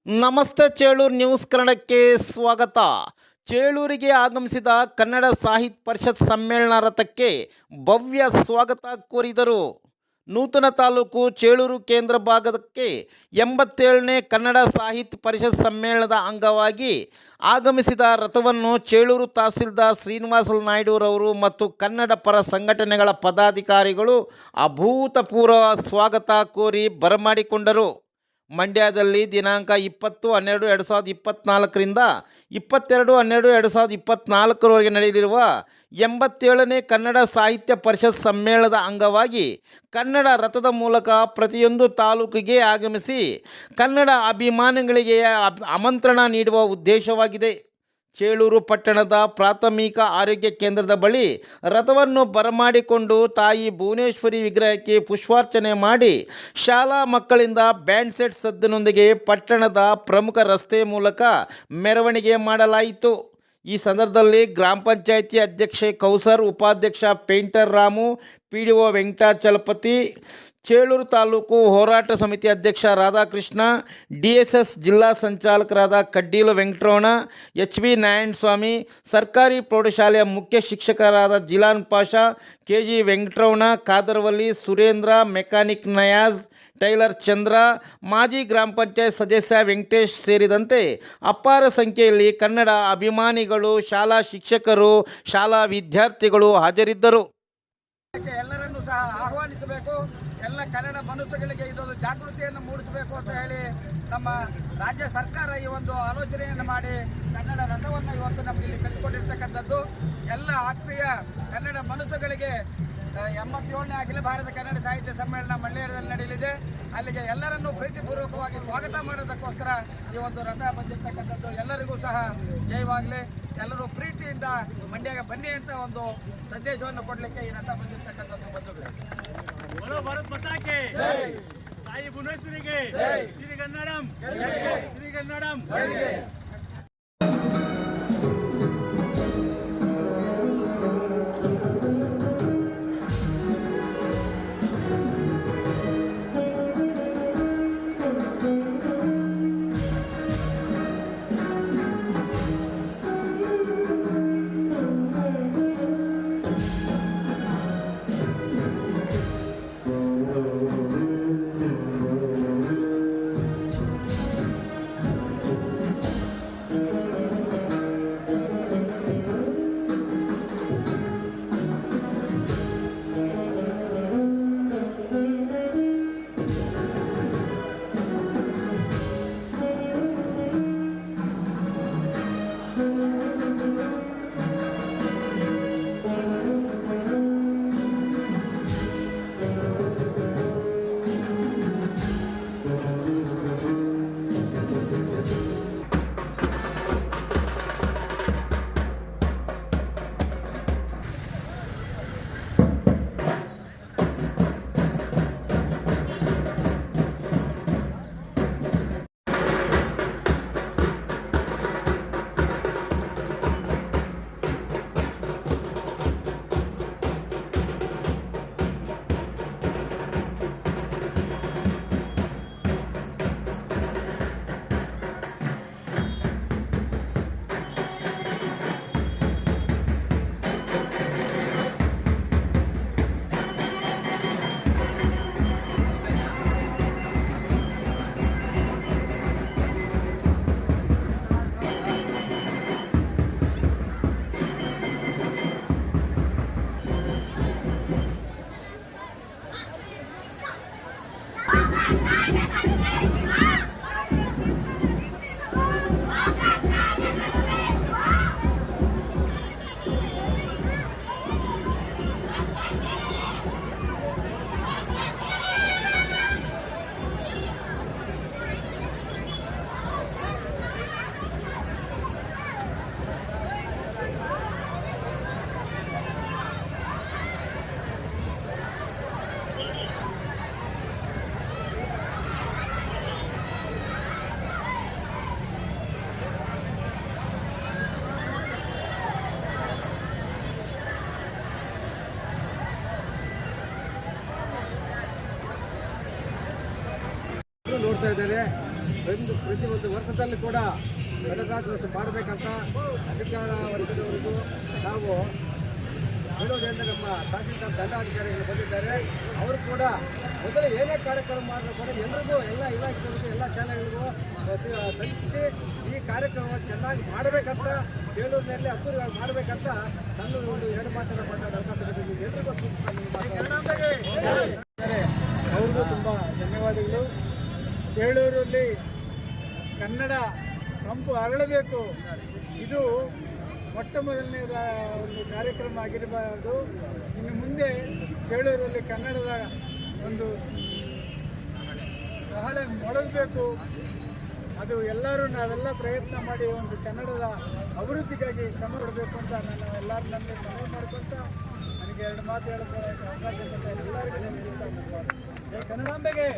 ನಮಸ್ತೆ ಚೇಳೂರು ನ್ಯೂಸ್ ಕನ್ನಡಕ್ಕೆ ಸ್ವಾಗತ. ಚೇಳೂರಿಗೆ ಆಗಮಿಸಿದ ಕನ್ನಡ ಸಾಹಿತ್ಯ ಪರಿಷತ್ ಸಮ್ಮೇಳನ ರಥಕ್ಕೆ ಭವ್ಯ ಸ್ವಾಗತ ಕೋರಿದರು. ನೂತನ ತಾಲೂಕು ಚೇಳೂರು ಕೇಂದ್ರ ಭಾಗಕ್ಕೆ 87ನೇ ಕನ್ನಡ ಸಾಹಿತ್ಯ ಪರಿಷತ್ ಸಮ್ಮೇಳನದ ಅಂಗವಾಗಿ ಆಗಮಿಸಿದ ರಥವನ್ನು ಚೇಳೂರು ತಹಸೀಲ್ದಾರ್ ಶ್ರೀನಿವಾಸ ನಾಯ್ಡುರವರು ಮತ್ತು ಕನ್ನಡ ಪರ ಸಂಘಟನೆಗಳ ಪದಾಧಿಕಾರಿಗಳು ಅಭೂತಪೂರ್ವ ಸ್ವಾಗತ ಕೋರಿ ಬರಮಾಡಿಕೊಂಡರು. ಮಂಡ್ಯದಲ್ಲಿ ದಿನಾಂಕ 20/12/2024ರಿಂದ 22/12/2024 ನಡೆಯಲಿರುವ 87ನೇ ಕನ್ನಡ ಸಾಹಿತ್ಯ ಪರಿಷತ್ ಸಮ್ಮೇಳನದ ಅಂಗವಾಗಿ ಕನ್ನಡ ರಥದ ಮೂಲಕ ಪ್ರತಿಯೊಂದು ತಾಲೂಕಿಗೆ ಆಗಮಿಸಿ ಕನ್ನಡ ಅಭಿಮಾನಿಗಳಿಗೆ ಆಮಂತ್ರಣ ನೀಡುವ ಉದ್ದೇಶವಾಗಿದೆ. ಚೇಳೂರು ಪಟ್ಟಣದ ಪ್ರಾಥಮಿಕ ಆರೋಗ್ಯ ಕೇಂದ್ರದ ಬಳಿ ರಥವನ್ನು ಬರಮಾಡಿಕೊಂಡು ತಾಯಿ ಭುವನೇಶ್ವರಿ ವಿಗ್ರಹಕ್ಕೆ ಪುಷ್ಪಾರ್ಚನೆ ಮಾಡಿ ಶಾಲಾ ಮಕ್ಕಳಿಂದ ಬ್ಯಾಂಡ್ ಸೆಟ್ ಸದ್ದಿನೊಂದಿಗೆ ಪಟ್ಟಣದ ಪ್ರಮುಖ ರಸ್ತೆ ಮೂಲಕ ಮೆರವಣಿಗೆ ಮಾಡಲಾಯಿತು. ಈ ಸಂದರ್ಭದಲ್ಲಿ ಗ್ರಾಮ ಪಂಚಾಯಿತಿ ಅಧ್ಯಕ್ಷೆ ಕೌಸರ್, ಉಪಾಧ್ಯಕ್ಷ ಪೇಂಟರ್ ರಾಮು, PDO ವೆಂಕಟಾಚಲಪತಿ, ಚೇಳೂರು ತಾಲೂಕು ಹೋರಾಟ ಸಮಿತಿ ಅಧ್ಯಕ್ಷ ರಾಧಾಕೃಷ್ಣ, DSS ಜಿಲ್ಲಾ ಸಂಚಾಲಕರಾದ ಕಡ್ಡೀಲು ವೆಂಕಟರಮಣ, HB ನಾರಾಯಣಸ್ವಾಮಿ, ಸರ್ಕಾರಿ ಪ್ರೌಢಶಾಲೆಯ ಮುಖ್ಯ ಶಿಕ್ಷಕರಾದ Jilan Pasha, KG Venkataramana, Kadarvalli Surendra, mechanic Nayaz, tailor Chandra, ಮಾಜಿ ಗ್ರಾಮ ಪಂಚಾಯತ್ ಸದಸ್ಯ ವೆಂಕಟೇಶ್ ಸೇರಿದಂತೆ ಅಪಾರ ಸಂಖ್ಯೆಯಲ್ಲಿ ಕನ್ನಡ ಅಭಿಮಾನಿಗಳು, ಶಾಲಾ ಶಿಕ್ಷಕರು, ಶಾಲಾ ವಿದ್ಯಾರ್ಥಿಗಳು ಹಾಜರಿದ್ದರು. ಎಲ್ಲರನ್ನೂ ಸಹ ಆಹ್ವಾನಿಸಬೇಕು. ಎಲ್ಲ ಕನ್ನಡ ಮನಸ್ಸುಗಳಿಗೆ ಇದೊಂದು ಜಾಗೃತಿಯನ್ನು ಮೂಡಿಸಬೇಕು ಅಂತ ಹೇಳಿ ನಮ್ಮ ರಾಜ್ಯ ಸರ್ಕಾರ ಈ ಒಂದು ಆಲೋಚನೆಯನ್ನು ಮಾಡಿ ಕನ್ನಡ ರಥವನ್ನು ಇವತ್ತು ನಮಗೆ ಇಲ್ಲಿ ಕಳಿಸಿಕೊಟ್ಟಿರ್ತಕ್ಕಂಥದ್ದು. ಎಲ್ಲ ಆತ್ಮೀಯ ಕನ್ನಡ ಮನಸ್ಸುಗಳಿಗೆ 87ನೇ ಅಖಿಲ ಭಾರತ ಕನ್ನಡ ಸಾಹಿತ್ಯ ಸಮ್ಮೇಳನ ಮಂಡ್ಯದಲ್ಲಿ ನಡೆಯಲಿದೆ. ಅಲ್ಲಿಗೆ ಎಲ್ಲರನ್ನೂ ಪ್ರೀತಿಪೂರ್ವಕವಾಗಿ ಸ್ವಾಗತ ಮಾಡೋದಕ್ಕೋಸ್ಕರ ಈ ಒಂದು ರಥ ಬಂದಿರತಕ್ಕಂಥದ್ದು. ಎಲ್ಲರಿಗೂ ಸಹ ಜಯವಾಗಲಿ. ಎಲ್ಲರೂ ಪ್ರೀತಿಯಿಂದ ಮಂಡ್ಯಗೆ ಬನ್ನಿ ಅಂತ ಒಂದು ಸಂದೇಶವನ್ನು ಕೊಡಲಿಕ್ಕೆ ಈ ರಥ ಬಂದಿರತಕ್ಕಂಥದ್ದು. ಬಂಧುಗಳೇ, ಭಾರತ್ ಮಾತಾಕ್ಕೆ ತಾಯಿ ಭುವನೇಶ್ವರಿಗೆ ಶ್ರೀಗನ್ನಡಂ ಶ್ರೀಗನ್ನಡಂ. ನೋಡ್ತಾ ಇದ್ದಾರೆ ಪ್ರತಿಯೊಂದು ವರ್ಷದಲ್ಲಿ ಕೂಡ ಕನ್ನಡಾಭ್ಯಾಸ ಮಾಡಬೇಕಂತ ಅಧಿಕಾರ ವರ್ಗದವರಿಗೂ ನಾವು ಹೇಳೋದ್ರಿಂದ ನಮ್ಮ ತಹಸೀಲ್ದಾರ್ ದಂಡಾಧಿಕಾರಿಗಳು ಬಂದಿದ್ದಾರೆ. ಅವರು ಕೂಡ ಮೊದಲು ಏನೇ ಕಾರ್ಯಕ್ರಮ ಮಾಡಬೇಕು ಅಂದರೆ ಎಲ್ರಿಗೂ ಎಲ್ಲ ಇಲಾಖೆಗಳಿಗೂ ಎಲ್ಲ ಶಾಲೆಗಳಿಗೂ ತಲುಪಿಸಿ ಈ ಕಾರ್ಯಕ್ರಮ ಚೆನ್ನಾಗಿ ಮಾಡಬೇಕಂತ ಬೇಲೂರಿನಲ್ಲಿ ಅದ್ದೂರಿಯಾಗಿ ಮಾಡಬೇಕಂತ ನನ್ನ ಒಂದು ಎರಡು ಮಾತನ್ನು ಮಾತಾಡೋದು ಎಲ್ರಿಗೂ ಅವ್ರಿಗೂ ತುಂಬ ಧನ್ಯವಾದಗಳು. ಚೇಳೂರಲ್ಲಿ ಕನ್ನಡ ಕಂಪು ಅರಳಬೇಕು. ಇದು ಮೊಟ್ಟ ಮೊದಲನೇದ ಒಂದು ಕಾರ್ಯಕ್ರಮ ಆಗಿರಬಾರದು. ಇನ್ನು ಮುಂದೆ ಚೇಳೂರಲ್ಲಿ ಕನ್ನಡದ ಒಂದು ಬಹಳ ಮೊಳಗಬೇಕು. ಅದು ನಾವೆಲ್ಲ ಪ್ರಯತ್ನ ಮಾಡಿ ಒಂದು ಕನ್ನಡದ ಅಭಿವೃದ್ಧಿಗಾಗಿ ಶ್ರಮ ಪಡಬೇಕು ಅಂತ ನಾನು ಎಲ್ಲರೂ ನಮಗೆ ಮನವಿ ಮಾಡ್ಕೊತ ನನಗೆ ಎರಡು ಮಾತು ಹೇಳೋಕ್ಕೆ ಅವಕಾಶ ಕೊಟ್ಟ ಎಲ್ಲರಿಗೂ ಕನ್ನಡಾಂಬೆಗೆ